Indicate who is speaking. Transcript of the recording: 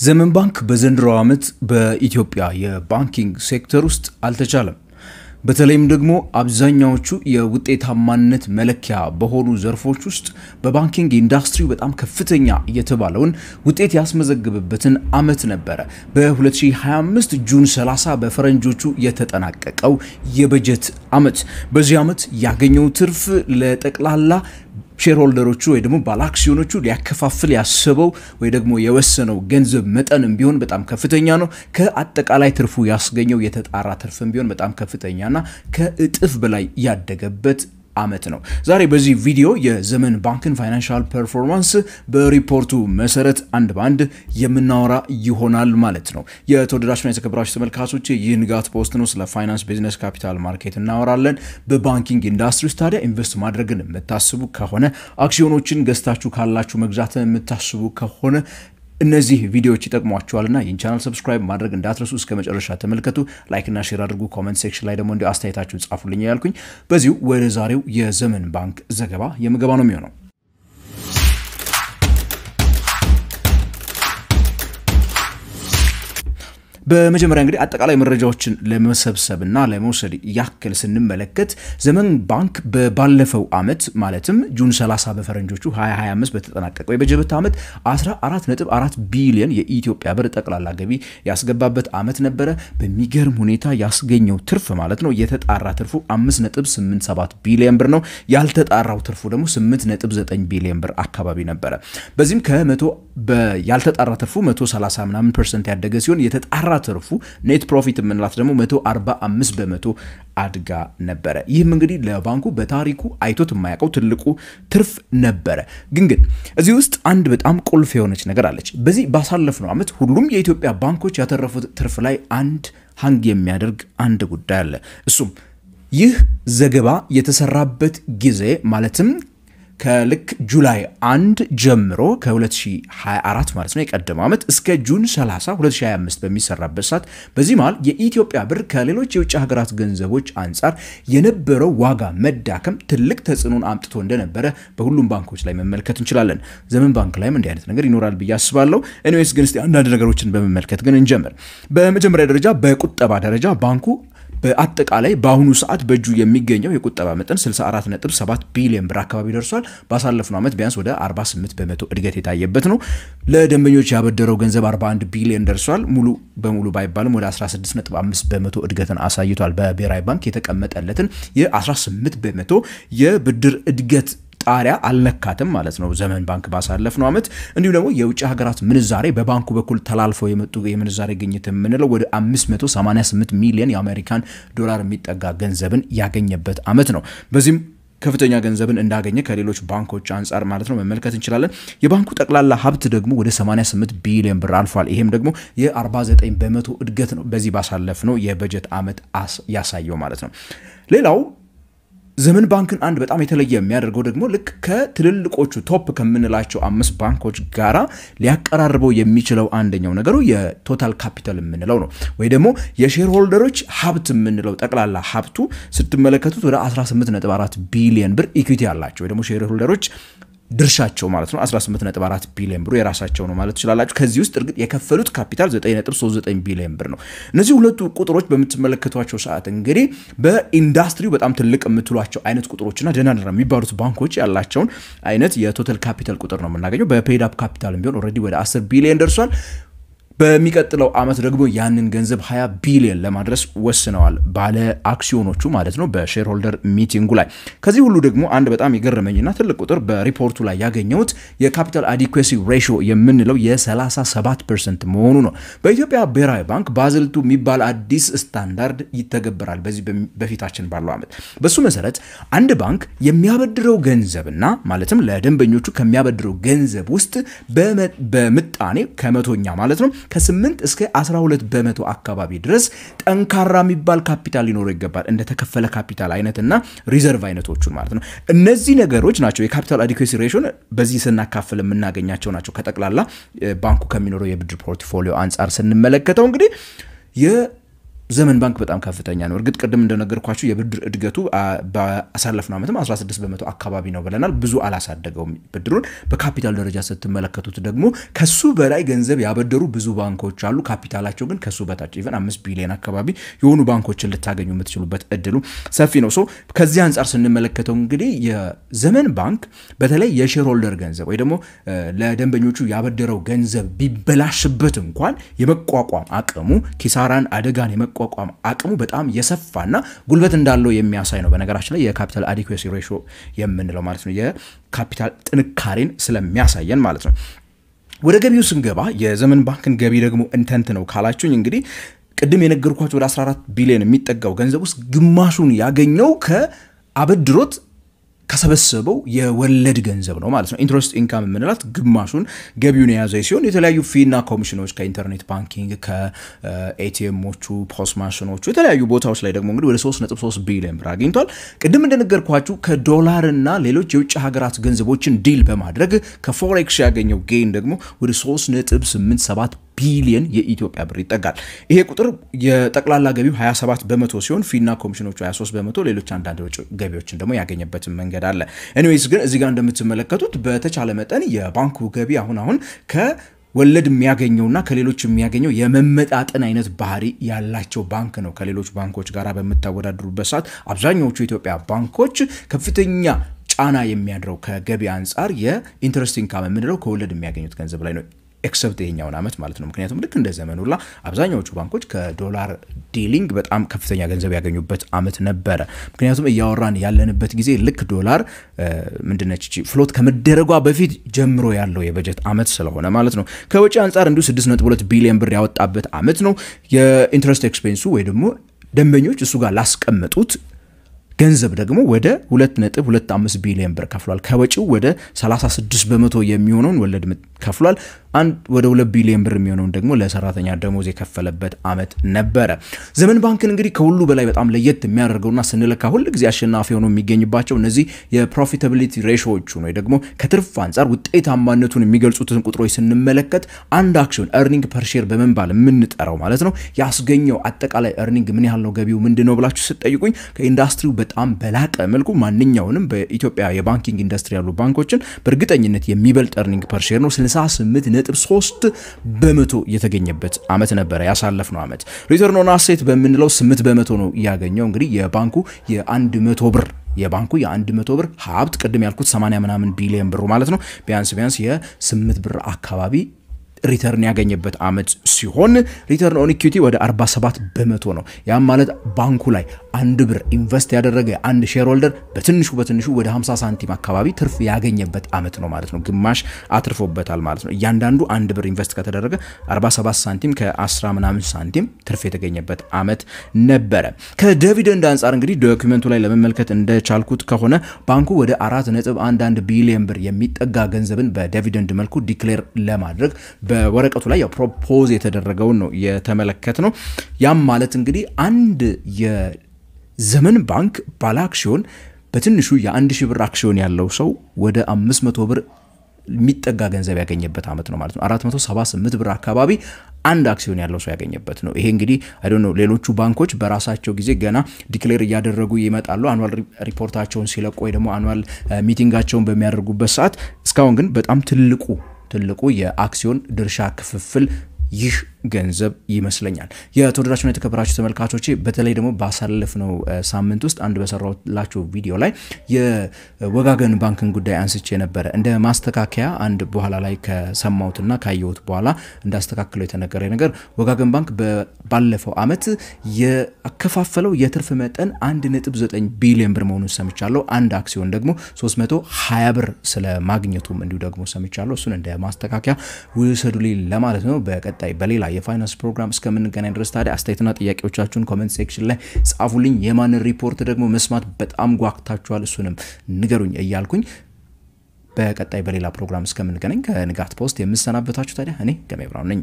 Speaker 1: ዘመን ባንክ በዘንድሮ ዓመት በኢትዮጵያ የባንኪንግ ሴክተር ውስጥ አልተቻለም። በተለይም ደግሞ አብዛኛዎቹ የውጤታማነት መለኪያ በሆኑ ዘርፎች ውስጥ በባንኪንግ ኢንዱስትሪ በጣም ከፍተኛ የተባለውን ውጤት ያስመዘግበበትን ዓመት ነበረ። በ2025 ጁን 30 በፈረንጆቹ የተጠናቀቀው የበጀት ዓመት በዚህ ዓመት ያገኘው ትርፍ ለጠቅላላ ሼርሆልደሮቹ ወይ ደግሞ ባለአክሲዮኖቹ ሊያከፋፍል ያሰበው ወይ ደግሞ የወሰነው ገንዘብ መጠንም ቢሆን በጣም ከፍተኛ ነው። ከአጠቃላይ ትርፉ ያስገኘው የተጣራ ትርፍም ቢሆን በጣም ከፍተኛና ከእጥፍ በላይ ያደገበት ዓመት ነው። ዛሬ በዚህ ቪዲዮ የዘመን ባንክን ፋይናንሻል ፐርፎርማንስ በሪፖርቱ መሰረት አንድ ባንድ የምናወራ ይሆናል ማለት ነው። የተወደዳችሁና የተከበራችሁ ተመልካቾች ይህ ንጋት ፖስት ነው። ስለ ፋይናንስ፣ ቢዝነስ፣ ካፒታል ማርኬት እናወራለን። በባንኪንግ ኢንዱስትሪ ውስጥ ታዲያ ኢንቨስት ማድረግን የምታስቡ ከሆነ አክሲዮኖችን ገዝታችሁ ካላችሁ መግዛትን የምታስቡ ከሆነ እነዚህ ቪዲዮዎች ይጠቅሟችኋልና ይህን ቻናል ሰብስክራይብ ማድረግ እንዳትረሱ። እስከ መጨረሻ ተመልከቱ። ላይክ እና ሼር አድርጉ። ኮሜንት ሴክሽን ላይ ደግሞ እንዲሁ አስተያየታችሁን ጻፉልኝ ያልኩኝ በዚሁ ወደ ዛሬው የዘመን ባንክ ዘገባ የምገባ ነው የሚሆነው። በመጀመሪያ እንግዲህ አጠቃላይ መረጃዎችን ለመሰብሰብና ለመውሰድ ያክል ስንመለከት ዘመን ባንክ በባለፈው ዓመት ማለትም ጁን 30 በፈረንጆቹ 2025 በተጠናቀቀው የበጀት ዓመት 14.4 ቢሊዮን የኢትዮጵያ ብር ጠቅላላ ገቢ ያስገባበት ዓመት ነበረ። በሚገርም ሁኔታ ያስገኘው ትርፍ ማለት ነው የተጣራ ትርፉ 5.87 ቢሊዮን ብር ነው። ያልተጣራው ትርፉ ደግሞ 8.9 ቢሊዮን ብር አካባቢ ነበረ። በዚህም ያልተጣራ ትርፉ 130% ያደገ ሲሆን የተጣራ ትርፉ ኔት ፕሮፊት የምንላት ደግሞ 145% አድጋ ነበረ። ይህም እንግዲህ ለባንኩ በታሪኩ አይቶት የማያውቀው ትልቁ ትርፍ ነበረ። ግን እዚህ ውስጥ አንድ በጣም ቁልፍ የሆነች ነገር አለች። በዚህ ባሳለፍነው ዓመት ሁሉም የኢትዮጵያ ባንኮች ያተረፉት ትርፍ ላይ አንድ ሃንግ የሚያደርግ አንድ ጉዳይ አለ። እሱም ይህ ዘገባ የተሰራበት ጊዜ ማለትም ከልክ ጁላይ 1 ጀምሮ ከ2024 ማለት ነው የቀደመው ዓመት እስከ ጁን 30 2025 በሚሰራበት ሰዓት በዚህ መሃል የኢትዮጵያ ብር ከሌሎች የውጭ ሀገራት ገንዘቦች አንፃር የነበረው ዋጋ መዳከም ትልቅ ተጽዕኖን አምጥቶ እንደነበረ በሁሉም ባንኮች ላይ መመልከት እንችላለን። ዘመን ባንክ ላይም እንዲህ አይነት ነገር ይኖራል ብዬ አስባለሁ። ኤኒዌይስ ግን እስቲ አንዳንድ ነገሮችን በመመልከት ግን እንጀምር። በመጀመሪያ ደረጃ በቁጠባ ደረጃ ባንኩ በአጠቃላይ በአሁኑ ሰዓት በእጁ የሚገኘው የቁጠባ መጠን 64.7 ቢሊዮን ብር አካባቢ ደርሷል። ባሳለፍነው ዓመት ቢያንስ ወደ 48% እድገት የታየበት ነው። ለደንበኞች ያበደረው ገንዘብ 41 ቢሊዮን ደርሷል። ሙሉ በሙሉ ባይባልም ወደ 16.5% እድገትን አሳይቷል። በብሔራዊ ባንክ የተቀመጠለትን የ18% የብድር እድገት ጣሪያ አልነካተም ማለት ነው ዘመን ባንክ ባሳለፍነው ዓመት። እንዲሁ ደግሞ የውጭ ሀገራት ምንዛሬ በባንኩ በኩል ተላልፈው የመጡ የምንዛሬ ግኝት የምንለው ወደ 588 ሚሊዮን የአሜሪካን ዶላር የሚጠጋ ገንዘብን ያገኘበት ዓመት ነው። በዚህም ከፍተኛ ገንዘብን እንዳገኘ ከሌሎች ባንኮች አንፃር ማለት ነው መመልከት እንችላለን። የባንኩ ጠቅላላ ሀብት ደግሞ ወደ 88 ቢሊዮን ብር አልፏል። ይሄም ደግሞ የ49% እድገት ነው በዚህ ባሳለፍነው የበጀት ዓመት ያሳየው ማለት ነው። ሌላው ዘመን ባንክን አንድ በጣም የተለየ የሚያደርገው ደግሞ ልክ ከትልልቆቹ ቶፕ ከምንላቸው 5 ባንኮች ጋራ ሊያቀራርበው የሚችለው አንደኛው ነገሩ የቶታል ካፒታል የምንለው ነው። ወይ ደግሞ የሼር ሆልደሮች ሀብት የምንለው ጠቅላላ ሀብቱ ስትመለከቱት ወደ 18.4 ቢሊዮን ብር ኢኩዊቲ ያላቸው ወይ ደግሞ ሼር ሆልደሮች ድርሻቸው ማለት ነው 18.4 ቢሊዮን ብር የራሳቸው ነው ማለት ይችላልላችሁ። ከዚህ ውስጥ እርግጥ የከፈሉት ካፒታል 9.39 ቢሊዮን ብር ነው። እነዚህ ሁለቱ ቁጥሮች በመተመለከቷቸው ሰዓት እንግዲህ በኢንዱስትሪው በጣም ትልቅ የምትሏቸው አይነት ቁጥሮችና ደናደራ የሚባሉት ባንኮች ያላቸውን አይነት የቶታል ካፒታል ቁጥር ነው የምናገኘው። በፔድ አፕ ካፒታልም ቢሆን ኦሬዲ ወደ 10 ቢሊዮን ደርሷል። በሚቀጥለው ዓመት ደግሞ ያንን ገንዘብ 20 ቢሊዮን ለማድረስ ወስነዋል ባለ አክሲዮኖቹ ማለት ነው በሼር ሆልደር ሚቲንጉ ላይ። ከዚህ ሁሉ ደግሞ አንድ በጣም የገረመኝና ትልቅ ቁጥር በሪፖርቱ ላይ ያገኘሁት የካፒታል አዲኩዌሲ ሬሽዮ የምንለው የ37% መሆኑ ነው። በኢትዮጵያ ብሔራዊ ባንክ ባዝል 2 የሚባል አዲስ ስታንዳርድ ይተገበራል በዚህ በፊታችን ባለው ዓመት። በሱ መሰረት አንድ ባንክ የሚያበድረው ገንዘብና ማለትም ለደንበኞቹ ከሚያበድረው ገንዘብ ውስጥ በምጣኔ ከመቶኛ ማለት ነው ከ8 እስከ 12% አካባቢ ድረስ ጠንካራ የሚባል ካፒታል ሊኖረው ይገባል። እንደ ተከፈለ ካፒታል አይነትና ሪዘርቭ አይነቶቹን ማለት ነው። እነዚህ ነገሮች ናቸው የካፒታል አዲኩዌሲ ሬሽዮን በዚህ ስናካፍል የምናገኛቸው ናቸው። ከጠቅላላ ባንኩ ከሚኖረው የብድር ፖርትፎሊዮ አንፃር ስንመለከተው እንግዲህ ዘመን ባንክ በጣም ከፍተኛ ነው። እርግጥ ቀደም እንደነገርኳችሁ የብድር እድገቱ በአሳለፍነው ዓመትም 16% አካባቢ ነው ብለናል። ብዙ አላሳደገውም ብድሩን። በካፒታል ደረጃ ስትመለከቱት ደግሞ ከሱ በላይ ገንዘብ ያበደሩ ብዙ ባንኮች አሉ። ካፒታላቸው ግን ከሱ በታች ኢቨን 5 ቢሊዮን አካባቢ የሆኑ ባንኮችን ልታገኙ የምትችሉበት እድሉ ሰፊ ነው። ሶ ከዚህ አንፃር ስንመለከተው እንግዲህ የዘመን ባንክ በተለይ የሼር ሆልደር ገንዘብ ወይ ደግሞ ለደንበኞቹ ያበደረው ገንዘብ ቢበላሽበት እንኳን የመቋቋም አቅሙ ኪሳራን አደጋን የመቋቋም አቅሙ በጣም የሰፋና ጉልበት እንዳለው የሚያሳይ ነው። በነገራችን ላይ የካፒታል አዲኩዌሲ ሬሽዮ የምንለው ማለት ነው የካፒታል ጥንካሬን ስለሚያሳየን ማለት ነው። ወደ ገቢው ስንገባ የዘመን ባንክን ገቢ ደግሞ እንተንት ነው ካላችሁኝ እንግዲህ ቅድም የነገርኳችሁ ወደ 14 ቢሊዮን የሚጠጋው ገንዘብ ውስጥ ግማሹን ያገኘው ከአበድሮት ከሰበሰበው የወለድ ገንዘብ ነው ማለት ነው። ኢንትረስት ኢንካም የምንላት ግማሹን ገቢውን የያዘ ሲሆን የተለያዩ ፊና ኮሚሽኖች ከኢንተርኔት ባንኪንግ ከኤቲኤሞቹ ፖስት ማሽኖቹ የተለያዩ ቦታዎች ላይ ደግሞ እንግዲህ ወደ 3.3 ቢሊዮን ብር አግኝቷል። ቅድም እንደነገርኳችሁ ከዶላርና ሌሎች የውጭ ሀገራት ገንዘቦችን ዲል በማድረግ ከፎሬክስ ያገኘው ጌን ደግሞ ወደ 3.87 ቢሊዮን የኢትዮጵያ ብር ይጠጋል። ይሄ ቁጥር የጠቅላላ ገቢው 27% ሲሆን ፊና ኮሚሽኖቹ 23%፣ ሌሎች አንዳንድ ወጪ ገቢዎችን ደግሞ ያገኘበት መንገድ አለ። ኤኒዌይስ ግን እዚህ ጋር እንደምትመለከቱት በተቻለ መጠን የባንኩ ገቢ አሁን ወለድ የሚያገኘውና ከሌሎች የሚያገኘው የመመጣጠን አይነት ባህሪ ያላቸው ባንክ ነው። ከሌሎች ባንኮች ጋር በመታወዳደሩበት ሰዓት አብዛኛዎቹ የኢትዮጵያ ባንኮች ከፍተኛ ጫና የሚያድረው ከገቢ አንፃር የኢንትረስት ኢንካም የምንለው ከወለድ የሚያገኙት ገንዘብ ላይ ነው ኤክሰፕት ይሄኛውን አመት ማለት ነው። ምክንያቱም ልክ እንደ ዘመኑላ አብዛኛዎቹ ባንኮች ከዶላር ዲሊንግ በጣም ከፍተኛ ገንዘብ ያገኙበት አመት ነበረ። ምክንያቱም እያወራን ያለንበት ጊዜ ልክ ዶላር ምንድነች ፍሎት ከመደረጓ በፊት ጀምሮ ያለው የበጀት አመት ስለሆነ ማለት ነው። ከወጪ አንፃር እንዲሁ 6.2 ቢሊዮን ብር ያወጣበት አመት ነው። የኢንትረስት ኤክስፔንሱ ወይ ደግሞ ደንበኞች እሱ ጋር ላስቀመጡት ገንዘብ ደግሞ ወደ 2.25 ቢሊዮን ብር ከፍሏል። ከወጪው ወደ 36% የሚሆነውን ወለድ ከፍሏል። ወደ 2 ቢሊዮን ብር የሚሆነውን ደግሞ ለሰራተኛ ደሞዝ የከፈለበት አመት ነበረ። ዘመን ባንክን እንግዲህ ከሁሉ በላይ በጣም ለየት የሚያደርገውና ስንለካ ሁሉ ጊዜ አሸናፊ ሆኖ የሚገኝባቸው እነዚህ የፕሮፊታቢሊቲ ሬሾዎቹ ነው ደግሞ ከትርፍ አንፃር ውጤታማነቱን የሚገልጹትን ቁጥሮች ስንመለከት አንድ አክሲዮን earning per share በመንባል የምንጠራው ማለት ነው ያስገኘው አጠቃላይ earning ምን ያህል ነው ገቢው ምንድነው ብላችሁ ስትጠይቁኝ ከኢንዱስትሪው በጣም በላቀ መልኩ ማንኛውንም በኢትዮጵያ የባንኪንግ ኢንዱስትሪ ያሉ ባንኮችን በእርግጠኝነት የሚበልጥ earning per share ነው 68.3% የተገኘበት አመት ነበር ያሳለፍነው አመት። ሪተርን ኦን አሴት በመንለው 8% ነው ያገኘው። እንግዲህ የባንኩ የ100 ብር ብር ሀብት ቅድም ያልኩት 80 ምናምን ቢሊዮን ብር ማለት ነው ቢያንስ የ8 ብር አካባቢ ሪተርን ያገኘበት አመት ሲሆን ሪተርን ኦን ኢኩዊቲ ወደ 47% ነው። ያም ማለት ባንኩ ላይ 1 ብር ኢንቨስት ያደረገ አንድ ሼር ሆልደር በትንሹ ወደ 50 ሳንቲም አካባቢ ትርፍ ያገኘበት አመት ነው ማለት ነው። ግማሽ አትርፎበታል ማለት ነው። እያንዳንዱ 1 ብር ኢንቨስት ከተደረገ 47 ሳንቲም ከ10 ምናምን ሳንቲም ትርፍ የተገኘበት አመት ነበረ። ከዲቪደንድ አንፃር እንግዲህ ዶክመንቱ ላይ ለመመልከት እንደቻልኩት ከሆነ ባንኩ ወደ 4.11 ቢሊዮን ብር የሚጠጋ ገንዘብን በዲቪደንድ መልኩ ዲክሌር ለማድረግ በወረቀቱ ላይ ያው ፕሮፖዝ የተደረገው ነው የተመለከተው። ያም ማለት እንግዲህ አንድ የዘመን ባንክ ባለ አክሲዮን በትንሹ የ1000 ብር አክሲዮን ያለው ሰው ወደ 500 ብር የሚጠጋ ገንዘብ ያገኘበት አመት ነው ማለት ነው። 478 ብር አካባቢ አንድ አክሲዮን ያለው ሰው ያገኘበት ነው። ይሄ እንግዲህ አይ ዶንት ኖ ሌሎቹ ባንኮች በራሳቸው ጊዜ ገና ዲክሌር ያደረጉ ይመጣሉ አኑዋል ሪፖርታቸውን ሲለቁ ወይ ደግሞ አኑዋል ሚቲንጋቸውን በሚያደርጉበት ሰዓት እስካሁን ግን በጣም ትልቁ የአክሲዮን ድርሻ ክፍፍል ይህ ገንዘብ ይመስለኛል። የተወደዳችሁና የተከበራችሁ ተመልካቾቼ በተለይ ደግሞ ባሳለፍነው ሳምንት ውስጥ አንድ በሰራውላችሁ ቪዲዮ ላይ የወጋገን ባንክን ጉዳይ አንስቼ ነበር። እንደ ማስተካከያ አንድ በኋላ ላይ ከሰማውትና ካየሁት በኋላ እንዳስተካክለው የተነገረ ነገር ወጋገን ባንክ ባለፈው አመት ያከፋፈለው የትርፍ መጠን 1.9 ቢሊዮን ብር መሆኑን ሰምቻለሁ። አንድ አክሲዮን ደግሞ 320 ብር ስለማግኘቱም እንዲሁ ደግሞ ሰምቻለሁ። እሱን እንደ ማስተካከያ ውሰዱልኝ ለማለት ነው። በቀጣይ በሌላ የፋይናንስ ፕሮግራም እስከምንገናኝ ድረስ ታዲያ አስተያየትና ጥያቄዎቻችሁን ኮሜንት ሴክሽን ላይ ጻፉልኝ። የማን ሪፖርት ደግሞ መስማት በጣም ጓግታችኋል እሱንም ንገሩኝ እያልኩኝ በቀጣይ በሌላ ፕሮግራም እስከምንገናኝ ከንጋት ፖስት የምሰናበታችሁ ታዲያ እኔ ገሜ ብራውን ነኝ።